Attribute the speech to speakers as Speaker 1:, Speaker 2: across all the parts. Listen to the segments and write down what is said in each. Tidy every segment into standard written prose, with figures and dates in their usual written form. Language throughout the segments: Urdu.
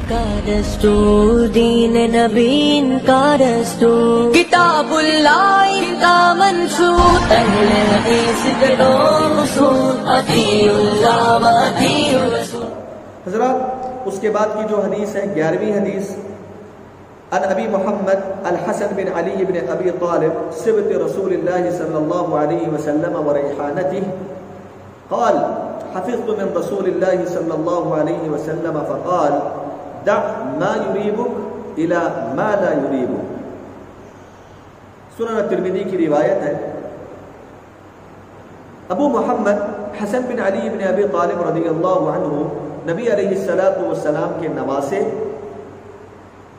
Speaker 1: کا دستور، دین نبی کا دستور، کتاب اللہ کا منشور، اہل حدیث کے دو اصول، اطیعوا اللہ و اطیعوا الرسول۔
Speaker 2: حضرات، اس کے بعد کی جو حدیث ہے 11ویں حدیث، عن ابی محمد الحسن بن علی بن ابی طالب صبت رسول اللہ صلی اللہ علیہ وسلم وریحانتہ قال حفظت من رسول اللہ صلی اللہ علیہ وسلم فقال دع ما یریبک الى ما لا یریبک۔ سنن ترمذی کی روایت ہے، ابو محمد حسن بن علی بن ابی طالب رضی اللہ عنہ نبی علیہ السلام کے نواسے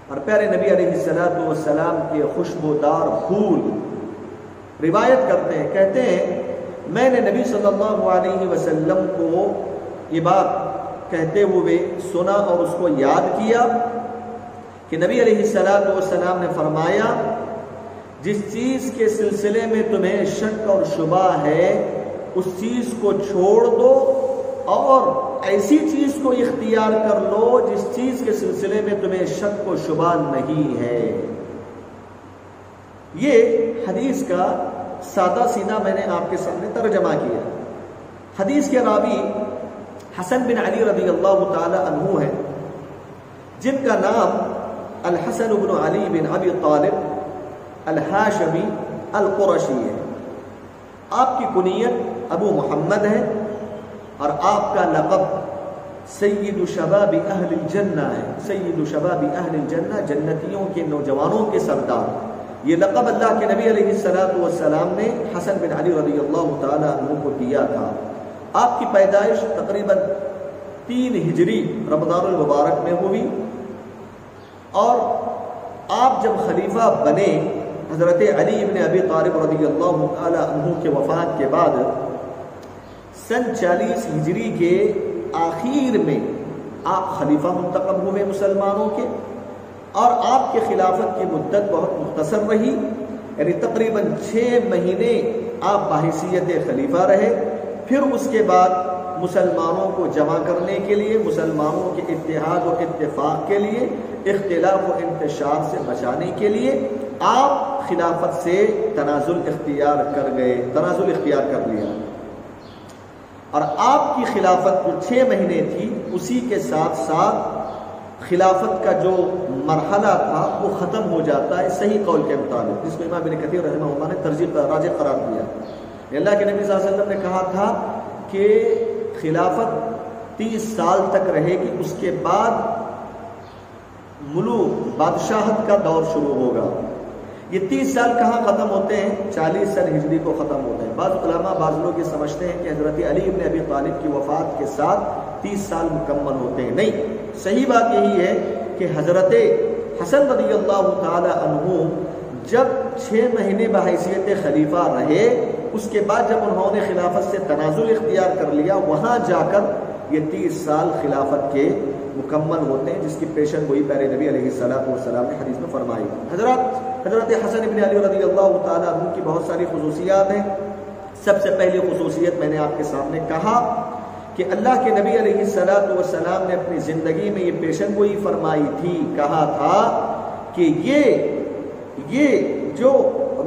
Speaker 2: اور پیارے نبی علیہ السلام کے خوشبودار پھول روایت کرتے ہیں، کہتے ہیں میں نے نبی صلی اللہ علیہ وسلم کو یہ بات کہتے ہوئے سنا اور اس کو یاد کیا کہ نبی علیہ السلام نے فرمایا جس چیز کے سلسلے میں تمہیں شک اور شبہ ہے اس چیز کو چھوڑ دو اور ایسی چیز کو اختیار کر لو جس چیز کے سلسلے میں تمہیں شک و شبہ نہیں ہے۔ یہ حدیث کا سادہ سیدھا میں نے آپ کے سامنے ترجمہ کیا۔ حدیث کے راوی حسن بن علی رضی اللہ تعالی عنہ ہے، جن کا نام الحسن بن علی بن ابی طالب الہاشمی القرشی ہے۔ آپ کی کنیت ابو محمد ہے اور آپ کا لقب سید شباب اہل الجنہ ہے۔ سید شباب اہل الجنہ، جنتیوں کے نوجوانوں کے سردار۔ یہ لقب اللہ کے نبی علیہ السلام نے حسن بن علی رضی اللہ تعالی عنہ کو دیا تھا۔ آپ کی پیدائش تقریباً 3 ہجری رمضان المبارک میں ہوئی، اور آپ جب خلیفہ بنے حضرت علی بن ابی طالب رضی اللہ تعالی عنہ کے وفات کے بعد سن 40 ہجری کے آخر میں آپ خلیفہ منتخب ہوئے مسلمانوں کے، اور آپ کے خلافت کی مدت بہت مختصر رہی، یعنی تقریباً 6 مہینے آپ بحیثیت خلیفہ رہے۔ پھر اس کے بعد مسلمانوں کو جمع کرنے کے لیے، مسلمانوں کے اتحاد و اتفاق کے لیے، اختلاف و انتشار سے بچانے کے لیے آپ خلافت سے تنازل اختیار کر لیا، اور آپ کی خلافت جو 6 مہینے تھی اسی کے ساتھ ساتھ خلافت کا جو مرحلہ تھا وہ ختم ہو جاتا ہے صحیح قول کے مطابق، جس کو امام ابن کثیر رحمہ اللہ نے ترجیح راجح قرار دیا۔ اللہ کے نبی صلی اللہ علیہ وسلم نے کہا تھا کہ خلافت 30 سال تک رہے گی، اس کے بعد ملوک بادشاہت کا دور شروع ہوگا۔ یہ 30 سال کہاں ختم ہوتے ہیں؟ 40 سن ہجری کو ختم ہوتے ہیں۔ بعض علماء بعض لوگ یہ سمجھتے ہیں کہ حضرت علی بن ابی طالب کی وفات کے ساتھ 30 سال مکمل ہوتے ہیں، نہیں، صحیح بات یہی ہے کہ حضرت حسن رضی اللہ تعالی عنہ جب 6 مہینے بحیثیت خلیفہ رہے، اس کے بعد جب انہوں نے خلافت سے تنازل اختیار کر لیا، وہاں جا کر یہ 30 سال خلافت کے مکمل ہوتے ہیں، جس کی پیشن گوئی پیارے نبی علیہ السلام نے حدیث میں فرمائی۔ حضرت حسن بن علی رضی اللہ تعالیٰ عنہ کی بہت ساری خصوصیات ہیں۔ سب سے پہلی خصوصیت میں نے آپ کے سامنے کہا کہ اللہ کے نبی علیہ السلام نے اپنی زندگی میں یہ پیشن گوئی فرمائی تھی، کہا تھا کہ یہ جو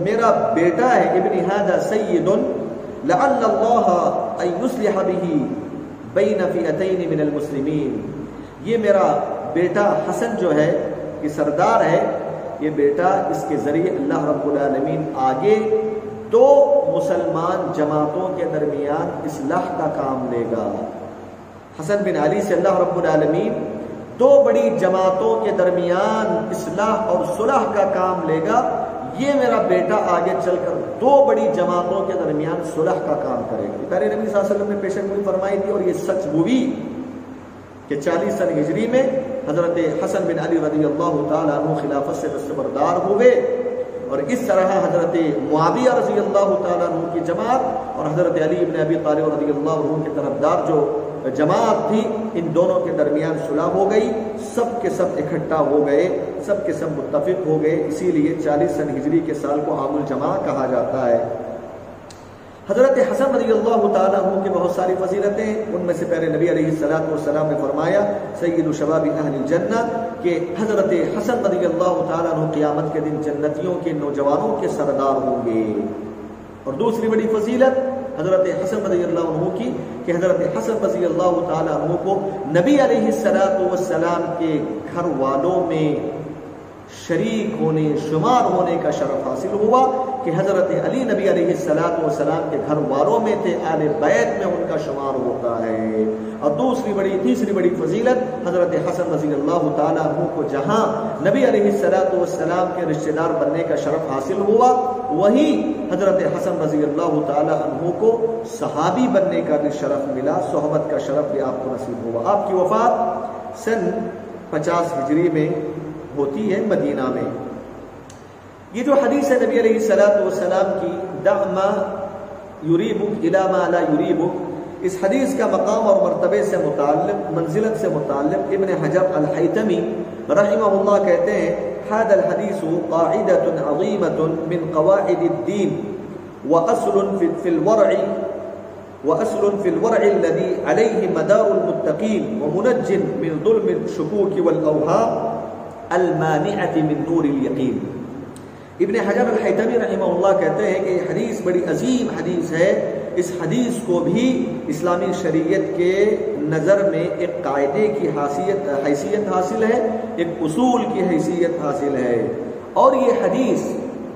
Speaker 2: میرا بیٹا ہے ابن ھذا سید لعل اللہ ان یصلح به بین فئتین من المسلمین، یہ میرا بیٹا حسن جو ہے یہ سردار ہے، یہ بیٹا اس کے ذریعے اللہ رب العالمین آگے 2 مسلمان جماعتوں کے درمیان اصلاح کا کام لے گا۔ حسن بن علی سے اللہ رب العالمین 2 بڑی جماعتوں کے درمیان اصلاح اور صلح کا کام لے گا۔ یہ میرا بیٹا آگے چل کر 2 بڑی جماعتوں کے درمیان صلح کا کام کرے گا۔ پیارے نبی صلی اللہ علیہ وسلم نے پیشن گوئی فرمائی تھی، اور یہ سچ ہوئی کہ 40 سن ہجری میں حضرت حسن بن علی رضی اللہ تعالیٰ عنہ خلافت سے دستبردار ہوئے، اور اس طرح حضرت معاویہ رضی اللہ تعالیٰ عنہ کی جماعت اور حضرت علی بن ابی طالب رضی اللہ عنہ کے طرفدار جو جماعت تھی، ان دونوں کے درمیان صلح ہو گئی، سب کے سب اکٹھا ہو گئے، سب کے سب متفق ہو گئے، اسی لیے 40 سن ہجری کے سال کو عام الجماع کہا جاتا ہے۔ حضرت حسن رضی اللہ تعالیٰ عنہ کی بہت ساری فضیلتیں ہیں، ان میں سے پہلے نبی علیہ السلام نے فرمایا سید شباب اہل الجنہ کہ حضرت حسن رضی اللہ تعالیٰ عنہ قیامت کے دن جنتیوں کے نوجوانوں کے سردار ہوں گے۔ اور دوسری بڑی فضیلت حضرت حسن رضی اللہ عنہ کی کہ حضرت حسن رضی اللہ تعالیٰ عنہ کو نبی علیہ السلام کے گھر والوں میں شریک ہونے، شمار ہونے کا شرف حاصل ہوا کہ حضرت علی نبی علیہ السلام کے گھر والوں میں تھے، اہل بیت میں ان کا شمار ہوتا ہے۔ اور تیسری بڑی فضیلت حضرت حسن رضی اللہ تعالیٰ عنہ کو جہاں نبی علیہ السلام کے رشتہ دار بننے کا شرف حاصل ہوا، وہی حضرت حسن رضی اللہ تعالیٰ عنہ کو صحابی بننے کا بھی شرف ملا، صحبت کا شرف بھی آپ کو نصیب ہوا۔ آپ کی وفات سن 50 ہجری میں ہوتی ہے مدینہ میں۔ یہ جو حدیث ہے نبی علیہ السلام کی دع ما یریبک الی ما لا یریبک، اس حدیث کا مقام اور مرتبے سے متعلق، منزلت سے متعلق ابن حجر الحیتمی رحمہ اللہ کہتے ہیں هذا الحديث قاعدة عظيمة من قواعد الدين وأصل في الورع الذي عليه مدار المتقين ومنج من ظلم الشكوك والأوهام المانعة من نور اليقين۔ ابن حجر الحیتمی رحمہ اللہ کہتے ہیں کہ یہ حدیث بڑی عظیم حدیث ہے، اس حدیث کو بھی اسلامی شریعت کے نظر میں ایک قاعدے کی حیثیت حاصل ہے، ایک اصول کی حیثیت حاصل ہے، اور یہ حدیث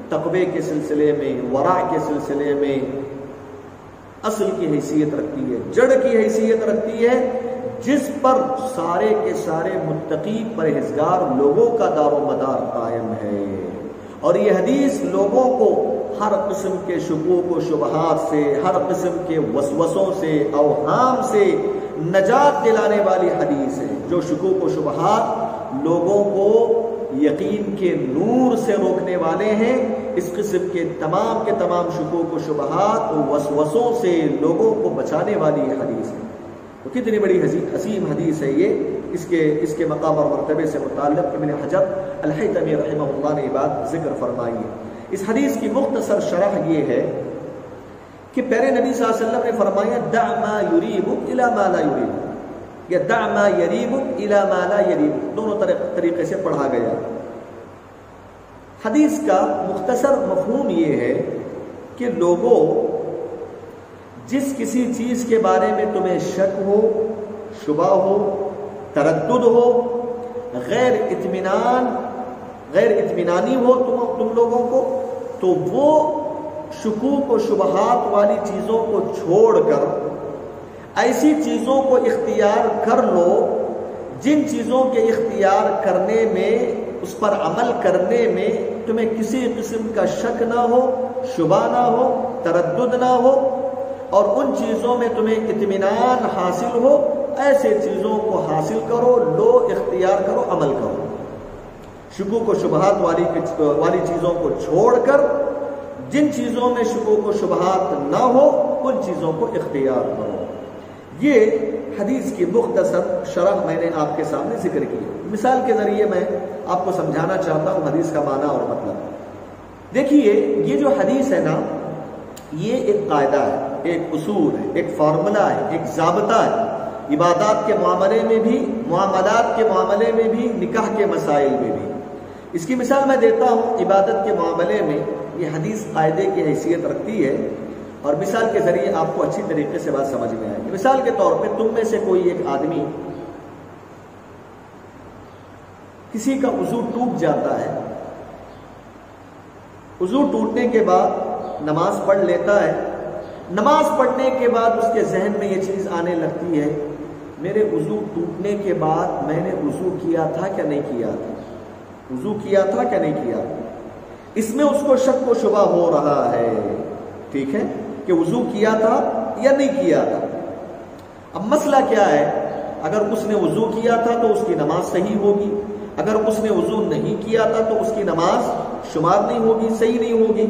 Speaker 2: تقوی کے سلسلے میں، ورع کے سلسلے میں اصل کی حیثیت رکھتی ہے، جڑ کی حیثیت رکھتی ہے، جس پر سارے کے سارے متقی پرہیزگار لوگوں کا دار و مدار قائم ہے۔ اور یہ حدیث لوگوں کو ہر قسم کے شکوک و شبہات سے، ہر قسم کے وسوسوں سے، اوہام سے نجات دلانے والی حدیث ہے۔ جو شکوک و شبہات لوگوں کو یقین کے نور سے روکنے والے ہیں، اس قسم کے تمام شکوک و شبہات و وسوسوں سے لوگوں کو بچانے والی یہ حدیث ہے۔ تو کتنی بڑی عظیم حدیث ہے یہ، اس کے مقام اور مرتبے سے متعلق ابن حجر الحیتمی رحمہ اللہ نے بات ذکر فرمائی ہے۔ اس حدیث کی مختصر شرح یہ ہے کہ پیارے نبی صلی اللہ علیہ وسلم نے فرمایا دع ما یریبک الی ما لا یریبک، یا دع ما یریبک الی ما لا یریبک، دونوں طریقے سے پڑھا گیا۔ حدیث کا مختصر مفہوم یہ ہے کہ لوگوں، جس کسی چیز کے بارے میں تمہیں شک ہو، شبہ ہو، تردد ہو، غیر اطمینانی ہو تم لوگوں کو، تو وہ شکوک و شبہات والی چیزوں کو چھوڑ کر ایسی چیزوں کو اختیار کر لو جن چیزوں کے اختیار کرنے میں، اس پر عمل کرنے میں تمہیں کسی قسم کا شک نہ ہو، شبہ نہ ہو، تردد نہ ہو، اور ان چیزوں میں تمہیں اطمینان حاصل ہو، ایسے چیزوں کو حاصل کرو، لو، اختیار کرو، عمل کرو۔ شکوک و شبہات والی چیزوں کو چھوڑ کر جن چیزوں میں شکوک و شبہات نہ ہو ان چیزوں کو اختیار کرو۔ یہ حدیث کی مختصر شرح میں نے آپ کے سامنے ذکر کی۔ مثال کے ذریعے میں آپ کو سمجھانا چاہتا ہوں حدیث کا معنی اور مطلب۔ دیکھیے، یہ جو حدیث ہے نا، یہ ایک قاعدہ ہے، ایک اصول ہے، ایک فارمولہ ہے، ایک ضابطہ ہے، عبادات کے معاملے میں بھی، معاملات کے معاملے میں بھی، نکاح کے مسائل میں بھی۔ اس کی مثال میں دیتا ہوں، عبادت کے معاملے میں یہ حدیث قاعدے کی حیثیت رکھتی ہے، اور مثال کے ذریعے آپ کو اچھی طریقے سے بات سمجھ میں آئے گی۔ مثال کے طور پہ تم میں سے کوئی ایک آدمی، کسی کا وضو ٹوٹ جاتا ہے، وضو ٹوٹنے کے بعد نماز پڑھ لیتا ہے، نماز پڑھنے کے بعد اس کے ذہن میں یہ چیز آنے لگتی ہے، میرے وضو ٹوٹنے کے بعد میں نے وضو کیا تھا کیا نہیں کیا تھا، وضو کیا تھا کیا نہیں کیا تھا، اس میں اس کو شک و شبہ ہو رہا ہے، ٹھیک ہے، کہ وضو کیا تھا یا نہیں کیا تھا۔ اب مسئلہ کیا ہے، اگر اس نے وضو کیا تھا تو اس کی نماز صحیح ہوگی، اگر اس نے وضو نہیں کیا تھا تو اس کی نماز شمار نہیں ہوگی، صحیح نہیں ہوگی۔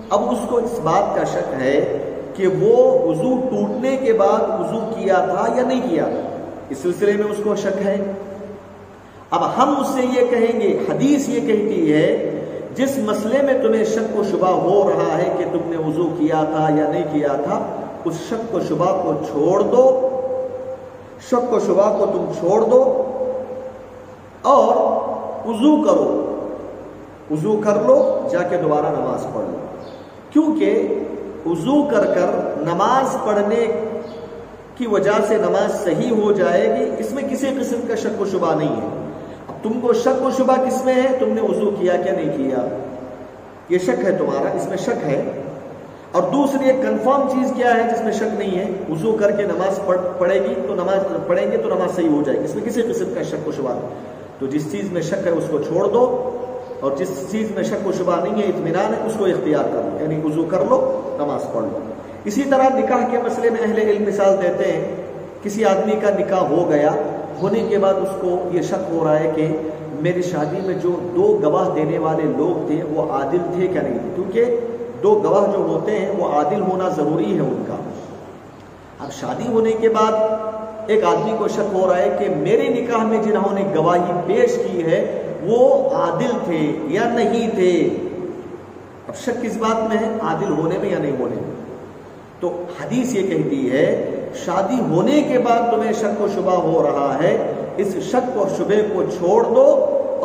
Speaker 2: اب اس کو اس بات کا شک ہے کہ وہ وضو ٹوٹنے کے بعد وضو کیا تھا یا نہیں کیا تھا، اس سلسلے میں اس کو شک ہے۔ اب ہم اس سے یہ کہیں گے، حدیث یہ کہتی ہے جس مسئلے میں تمہیں شک و شبہ ہو رہا ہے کہ تم نے وضو کیا تھا یا نہیں کیا تھا، اس شک و شبہ کو چھوڑ دو، شک و شبہ کو تم چھوڑ دو اور وضو کرو، وضو کر لو، جا کے دوبارہ نماز پڑھ لو، کیونکہ وضو کر کر نماز پڑھنے کی وجہ سے نماز صحیح ہو جائے گی، اس میں کسی قسم کا شک و شبہ نہیں ہے۔ اب تم کو شک و شبہ کس میں ہے؟ تم نے وضو کیا کیا نہیں کیا، یہ شک ہے تمہارا، اس میں شک ہے۔ اور دوسری ایک کنفرم چیز کیا ہے جس میں شک نہیں ہے؟ وضو کر کے نماز پڑھیں گے تو نماز صحیح ہو جائے گی، اس میں کسی قسم کا شک و شبہ نہیں۔ تو جس چیز میں شک ہے اس کو چھوڑ دو، اور جس چیز میں شک و شبہ نہیں ہے، اطمینان ہے، اس کو اختیار کر لو، یعنی وضو کر لو، نماز پڑھ لو۔ اسی طرح نکاح کے مسئلے میں اہل علم مثال دیتے ہیں، کسی آدمی کا نکاح ہو گیا، ہونے کے بعد اس کو یہ شک ہو رہا ہے کہ میری شادی میں جو 2 گواہ دینے والے لوگ تھے وہ عادل تھے کیا نہیں، کیونکہ 2 گواہ جو ہوتے ہیں وہ عادل ہونا ضروری ہے ان کا۔ اب شادی ہونے کے بعد ایک آدمی کو شک ہو رہا ہے کہ میرے نکاح میں جنہوں نے گواہی پیش کی ہے وہ عادل تھے یا نہیں تھے۔ اب شک کس بات میں ہے؟ عادل ہونے میں یا نہیں ہونے میں۔ تو حدیث یہ کہتی ہے شادی ہونے کے بعد تمہیں شک و شبہ ہو رہا ہے، اس شک اور شبہ کو چھوڑ دو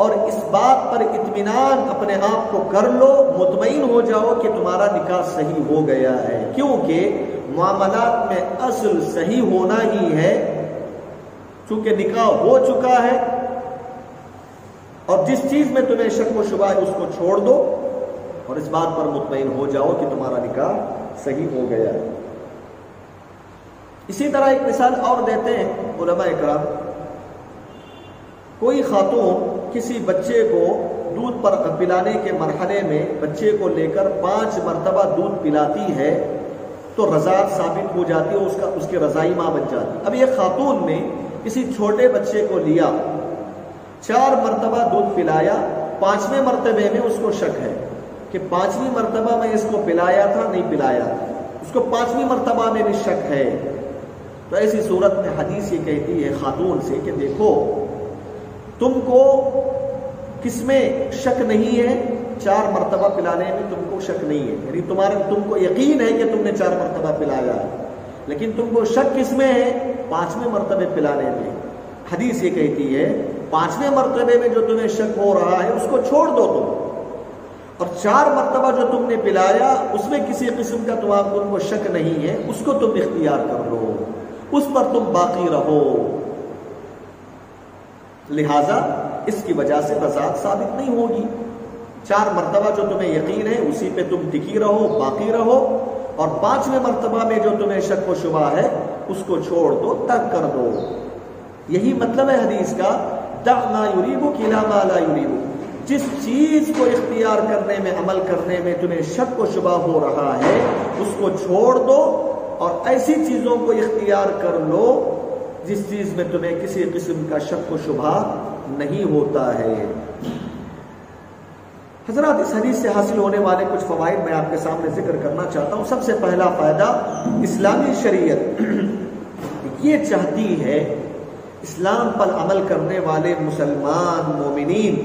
Speaker 2: اور اس بات پر اطمینان اپنے آپ کو کر لو، مطمئن ہو جاؤ کہ تمہارا نکاح صحیح ہو گیا ہے، کیونکہ معاملات میں اصل صحیح ہونا ہی ہے، چونکہ نکاح ہو چکا ہے۔ اور جس چیز میں تمہیں شک و شبہ ہے اس کو چھوڑ دو اور اس بات پر مطمئن ہو جاؤ کہ تمہارا نکاح صحیح ہو گیا ہے۔ اسی طرح ایک مثال اور دیتے ہیں علماء اکرام، کوئی خاتون کسی بچے کو دودھ پر پلانے کے مرحلے میں بچے کو لے کر 5 مرتبہ دودھ پلاتی ہے تو رضاعت ثابت ہو جاتی ہے، اس کی رضائی ماں بن جاتی ہے۔ اب یہ خاتون نے کسی چھوٹے بچے کو لیا، 4 مرتبہ دودھ پلایا، 5ویں مرتبے میں اس کو شک ہے کہ 5ویں مرتبہ میں اس کو پلایا تھا نہیں پلایا، اس کو 5ویں مرتبہ میں بھی شک ہے۔ تو ایسی صورت میں حدیث یہ کہتی ہے خاتون سے کہ دیکھو تم کو کس میں شک نہیں ہے، 4 مرتبہ پلانے میں تم کو شک نہیں ہے، یعنی تم کو یقین ہے کہ تم نے 4 مرتبہ پلایا ہے، لیکن تم کو شک کس میں ہے؟ 5ویں مرتبے پلانے میں۔ حدیث یہ کہتی ہے 5ویں مرتبے میں جو تمہیں شک ہو رہا ہے اس کو چھوڑ دو تم، اور 4 مرتبہ جو تم نے پلایا اس میں کسی قسم کا تم کو شک نہیں ہے، اس کو تم اختیار کر لو، اس پر تم باقی رہو۔ لہذا اس کی وجہ سے رضاعت ثابت نہیں ہوگی۔ 4 مرتبہ جو تمہیں یقین ہے اسی پہ تم ٹکی رہو، باقی رہو، اور 5ویں مرتبہ میں جو تمہیں شک و شبہ ہے اس کو چھوڑ دو، ترک کر دو۔ یہی مطلب ہے حدیث کا، دع ما یریبک الی ما لا یریبک، جس چیز کو اختیار کرنے میں، عمل کرنے میں تمہیں شک و شبہ ہو رہا ہے اس کو چھوڑ دو اور ایسی چیزوں کو اختیار کر لو جس چیز میں تمہیں کسی قسم کا شک و شبہ نہیں ہوتا ہے۔ حضرات اس حدیث سے حاصل ہونے والے کچھ فوائد میں آپ کے سامنے ذکر کرنا چاہتا ہوں۔ سب سے پہلا فائدہ، اسلامی شریعت یہ چاہتی ہے اسلام پر عمل کرنے والے مسلمان مومنین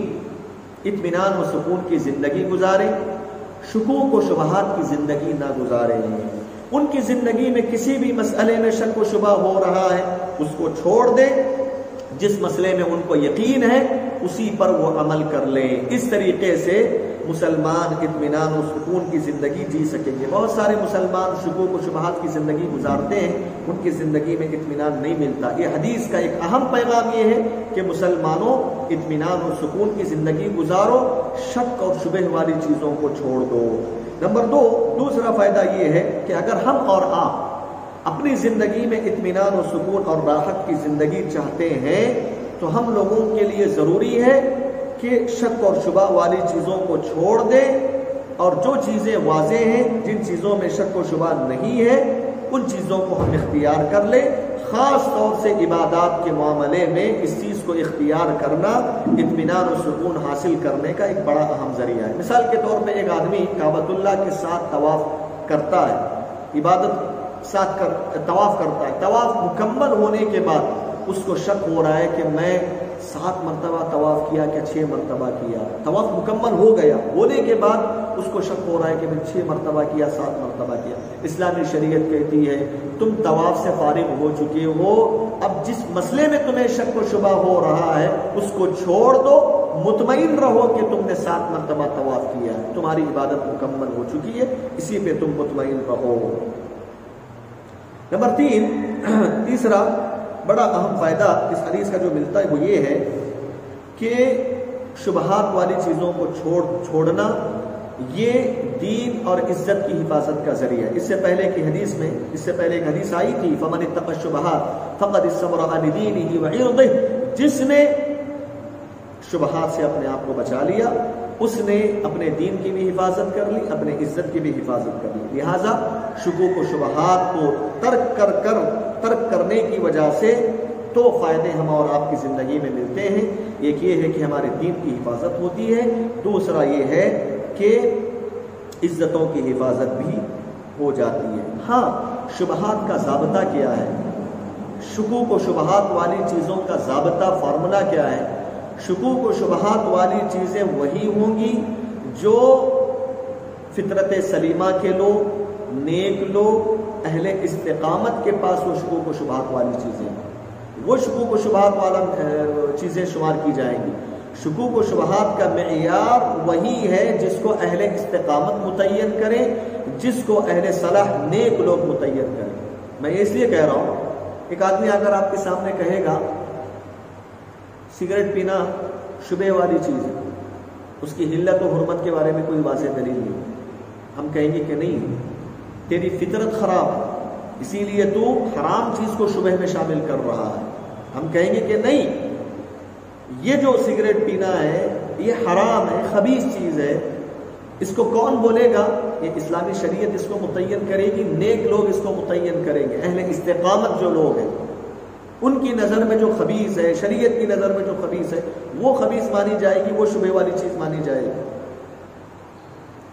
Speaker 2: اطمینان و سکون کی زندگی گزاریں، شکوک و شبہات کی زندگی نہ گزاریں۔ ان کی زندگی میں کسی بھی مسئلے میں شک و شبہ ہو رہا ہے اس کو چھوڑ دیں، جس مسئلے میں ان کو یقین ہے اسی پر وہ عمل کر لیں۔ اس طریقے سے مسلمان اطمینان و سکون کی زندگی جی سکیں گے۔ بہت سارے مسلمان شکوک و شبہات کی زندگی گزارتے ہیں، ان کی زندگی میں اطمینان نہیں ملتا۔ یہ حدیث کا ایک اہم پیغام یہ ہے کہ مسلمانوں اطمینان و سکون کی زندگی گزارو، شک اور شبہ والی چیزوں کو چھوڑ دو۔ نمبر 2، دوسرا فائدہ یہ ہے کہ اگر ہم اور آپ اپنی زندگی میں اطمینان و سکون اور راحت کی زندگی چاہتے ہیں تو ہم لوگوں کے لیے ضروری ہے کہ شک اور شبہ والی چیزوں کو چھوڑ دیں اور جو چیزیں واضح ہیں، جن چیزوں میں شک و شبہ نہیں ہے، ان چیزوں کو ہم اختیار کر لیں۔ خاص طور سے عبادات کے معاملے میں اس چیز کو اختیار کرنا اطمینان و سکون حاصل کرنے کا ایک بڑا اہم ذریعہ ہے۔ مثال کے طور پہ ایک آدمی کعبۃ اللہ کے ساتھ طواف کرتا ہے، عبادت ساتھ طواف کرتا ہے، طواف مکمل ہونے کے بعد اس کو شک ہو رہا ہے کہ میں 7 مرتبہ طواف کیا کہ 6 مرتبہ کیا، طواف مکمل ہو گیا، ہونے کے بعد اس کو شک ہو رہا ہے کہ میں 6 مرتبہ کیا 7 مرتبہ کیا۔ اسلامی شریعت کہتی ہے تم طواف سے فارغ ہو چکے ہو، اب جس مسئلے میں تمہیں شک و شبہ ہو رہا ہے اس کو چھوڑ دو، مطمئن رہو کہ تم نے 7 مرتبہ طواف کیا ہے، تمہاری عبادت مکمل ہو چکی ہے، اسی پہ تم مطمئن رہو۔ نمبر 3، تیسرا بڑا اہم فائدہ اس حدیث کا جو ملتا ہے وہ یہ ہے کہ شبہات والی چیزوں کو چھوڑنا یہ دین اور عزت کی حفاظت کا ذریعہ ہے۔ اس سے پہلے ایک حدیث آئی تھی، فمن اتقى الشبہات فقد استبرأ لدینہ وعرضہ، جس نے شبہات سے اپنے آپ کو بچا لیا اس نے اپنے دین کی بھی حفاظت کر لی، اپنے عزت کی بھی حفاظت کر لی۔ لہٰذا شکوک و شبہات کو ترک کرنے کی وجہ سے تو فائدے ہم اور آپ کی زندگی میں ملتے ہیں۔ ایک یہ ہے کہ ہمارے دین کی حفاظت ہوتی ہے، دوسرا یہ ہے کہ عزتوں کی حفاظت بھی ہو جاتی ہے۔ ہاں، شبہات کا ضابطہ کیا ہے؟ شکوک و شبہات والی چیزوں کا ضابطہ فارمولا کیا ہے؟ شکوک و شبہات والی چیزیں وہی ہوں گی جو فطرت سلیمہ کے لوگ، نیک لوگ، اہل استقامت کے پاس وہ شکوک و شبہات والی چیزیں ہیں، وہ شکوک و شبہات والا چیزیں شمار کی جائیں گی۔ شکوک و شبہات کا معیار وہی ہے جس کو اہل استقامت متعین کریں، جس کو اہل صلاح نیک لوگ متعین کریں۔ میں اس لیے کہہ رہا ہوں، ایک آدمی اگر آپ کے سامنے کہے گا سگریٹ پینا شبہ والی چیز ہے، اس کی حلت و حرمت کے بارے میں کوئی واضح دلیل نہیں، ہم کہیں گے کہ نہیں، تیری فطرت خراب ہے اسی لیے تو حرام چیز کو شبہ میں شامل کر رہا ہے۔ ہم کہیں گے کہ نہیں، یہ جو سگریٹ پینا ہے یہ حرام ہے، خبیث چیز ہے، اس کو کون بولے گا؟ یہ اسلامی شریعت اس کو متعین کرے گی، نیک لوگ اس کو متعین کریں گے، اہل استقامت جو لوگ ہیں ان کی نظر میں جو خبیث ہے، شریعت کی نظر میں جو خبیث ہے وہ خبیث مانی جائے گی، وہ شبہ والی چیز مانی جائے گی۔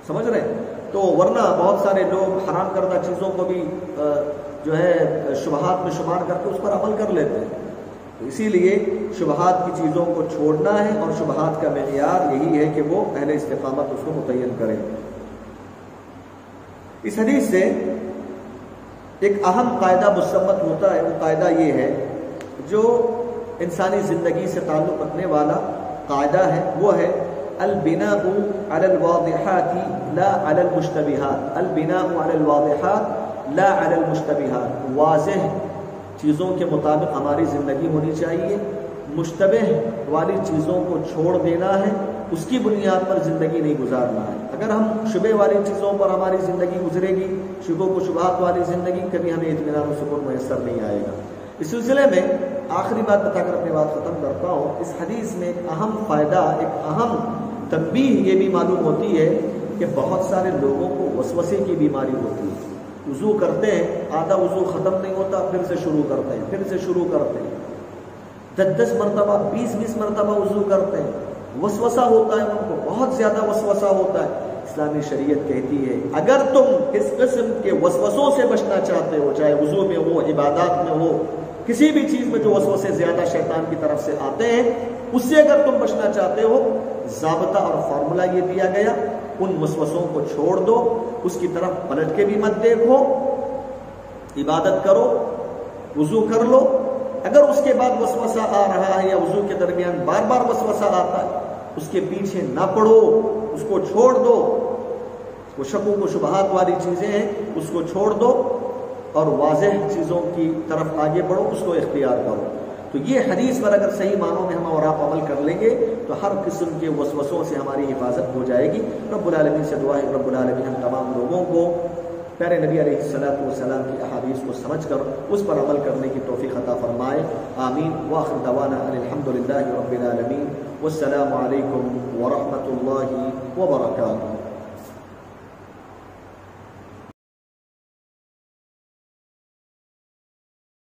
Speaker 2: سمجھ رہے ہیں؟ تو ورنہ بہت سارے لوگ حرام کردہ چیزوں کو بھی جو ہے شبہات میں شمار کر کے اس پر عمل کر لیتے ہیں۔ تو اسی لیے شبہات کی چیزوں کو چھوڑنا ہے، اور شبہات کا معیار یہی ہے کہ وہ اہل استقامت اس کو متعین کریں۔ اس حدیث سے ایک اہم قاعدہ مستمت ہوتا ہے، وہ قاعدہ یہ ہے جو انسانی زندگی سے تعلق رکھنے والا قاعدہ ہے، وہ ہے البناء علی الواضحات لا علی المشتبہات، البناء علی الواضحات لا علی المشتبہات، واضح چیزوں کے مطابق ہماری زندگی ہونی چاہیے، مشتبہ والی چیزوں کو چھوڑ دینا ہے، اس کی بنیاد پر زندگی نہیں گزارنا ہے۔ اگر ہم شبہ والی چیزوں پر ہماری زندگی گزرے گی، شکوک و شبہات والی زندگی، کبھی ہمیں اطمینان و سکون میسر نہیں آئے گا۔ اس سلسلے میں آخری بات بتا کر اپنی بات ختم کرتا ہوں۔ اس حدیث میں ایک اہم فائدہ، ایک اہم تنبیہ یہ بھی معلوم ہوتی ہے کہ بہت سارے لوگوں کو وسوسے کی بیماری ہوتی ہے، وضو کرتے ہیں، آدھا وضو ختم نہیں ہوتا، پھر سے شروع کرتے ہیں، پھر سے شروع کرتے ہیں، 10 مرتبہ 20 مرتبہ وضو کرتے ہیں، وسوسہ ہوتا ہے، ان کو بہت زیادہ وسوسہ ہوتا ہے۔ اسلامی شریعت کہتی ہے اگر تم اس قسم کے وسوسوں سے بچنا چاہتے ہو، چاہے وضو میں ہو، عبادات میں ہو، کسی بھی چیز میں جو وسوسے زیادہ شیطان کی طرف سے آتے ہیں، اس سے اگر تم بچنا چاہتے ہو، ضابطہ اور فارمولا یہ دیا گیا، ان وسوسوں کو چھوڑ دو، اس کی طرف پلٹ کے بھی مت دیکھو، عبادت کرو، وضو کر لو۔ اگر اس کے بعد وسوسہ آ رہا ہے یا وضو کے درمیان بار بار وسوسہ آتا ہے، اس کے پیچھے نہ پڑو، اس کو چھوڑ دو۔ وہ شکوک و شبہات والی چیزیں ہیں، اس کو چھوڑ دو اور واضح چیزوں کی طرف آگے بڑھو، اس کو اختیار کرو۔ تو یہ حدیث پر اگر صحیح معنوں میں ہم اور آپ عمل کر لیں گے تو ہر قسم کے وسوسوں سے ہماری حفاظت ہو جائے گی۔ رب العالمین سے دعا ہے رب العالمین ہم تمام لوگوں کو پیارے نبی علیہ السلام کی احادیث کو سمجھ کر اس پر عمل کرنے کی توفیق عطا فرمائے، آمین۔ وآخر دعوانا ان الحمد للہ رب العالمین، والسلام علیکم ورحمۃ اللہ وبرکاتہ۔